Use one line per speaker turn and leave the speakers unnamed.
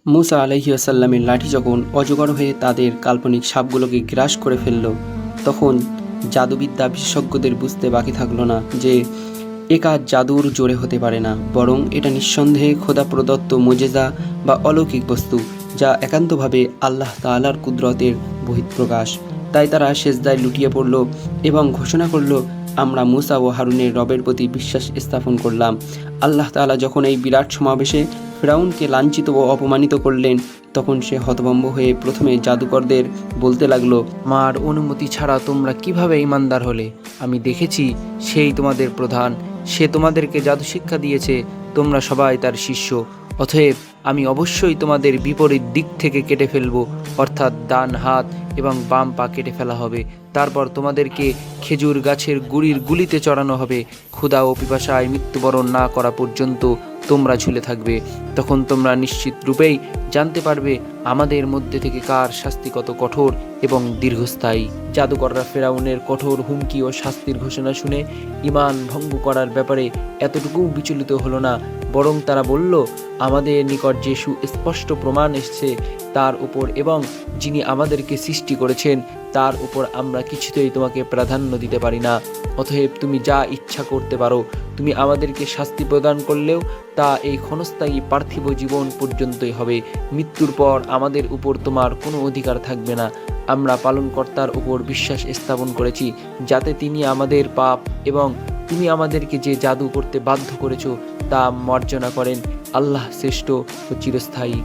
মুসা আলাইহিসসালামের লাঠি যখন অজগর হয়ে তাদের কাল্পনিক সাপগুলোকে গ্রাস করে ফেলল, তখন জাদুবিদ্যা বিশেষজ্ঞদের বুঝতে বাকি থাকলো না যে এ কাজ জাদুর জোরে হতে পারে না, বরং এটা নিঃসন্দেহে খোদা প্রদত্ত মুজেজা বা অলৌকিক বস্তু, যা একান্তভাবে আল্লাহ তাআলার কুদরতের বহিঃপ্রকাশ। তাই তারা সেজদায় লুটিয়ে পড়ল এবং ঘোষণা করল, আমরা মুসা ও হারুনের রবের প্রতি বিশ্বাস স্থাপন করলাম। আল্লাহ তাআলা যখন এই বিরাট সমাবেশে ফিরআউনকে লাঞ্ছিত ও অপমানিত করলেন, তখন সে হতভম্ব হয়ে প্রথমে জাদুকরদের বলতে লাগলো, আমার অনুমতি ছাড়া তোমরা কিভাবে ঈমানদার হলে? আমি দেখেছি সেই তোমাদের প্রধান, সে তোমাদেরকে জাদু শিক্ষা দিয়েছে, তোমরা সবাই তার শিষ্য। অতএব আমি অবশ্যই তোমাদের বিপরীত দিক থেকে কেটে ফেলব, অর্থাৎ ডান হাত এবং বাম পা কেটে ফেলা হবে। তারপর তোমাদেরকে খেজুর গাছের গুড়ির গুলিতে চড়ানো হবে। ক্ষুধা ও পিপাসায় মৃত্যুবরণ না করা পর্যন্ত তোমরা ঝুলে থাকবে। তখন তোমরা নিশ্চিত রূপেই জানতে পারবে আমাদের মধ্যে থেকে কার শাস্তি কত কঠোর এবং দীর্ঘস্থায়ী। জাদুকররা ফেরাউনের কঠোর হুমকি ও শাস্তির ঘোষণা শুনে ঈমান ভঙ্গ করার ব্যাপারে এতটুকু বিচলিত হলো না, বরং তারা বলল, আমাদের নিকট যে সুস্পষ্ট প্রমাণ এসেছে তার উপর এবং যিনি আমাদেরকে সৃষ্টি করেছেন তার উপর আমরা কিছুতেই তোমাকে প্রাধান্য দিতে পারি না। অতএব তুমি যা ইচ্ছা করতে পারো। তুমি আমাদেরকে শাস্তি প্রদান করলেও তা এই ক্ষণস্থায়ী পার্থিব জীবন পর্যন্তই হবে। মৃত্যুর পর আমাদের উপর তোমার কোনো অধিকার থাকবে না। আমরা পালনকর্তার উপর বিশ্বাস স্থাপন করেছি, যাতে তিনি আমাদের পাপ এবং তুমি আমাদেরকে যে জাদু করতে বাধ্য করেছ তা মার্জনা করেন। আল্লাহ শ্রেষ্ঠ ও চিরস্থায়ী।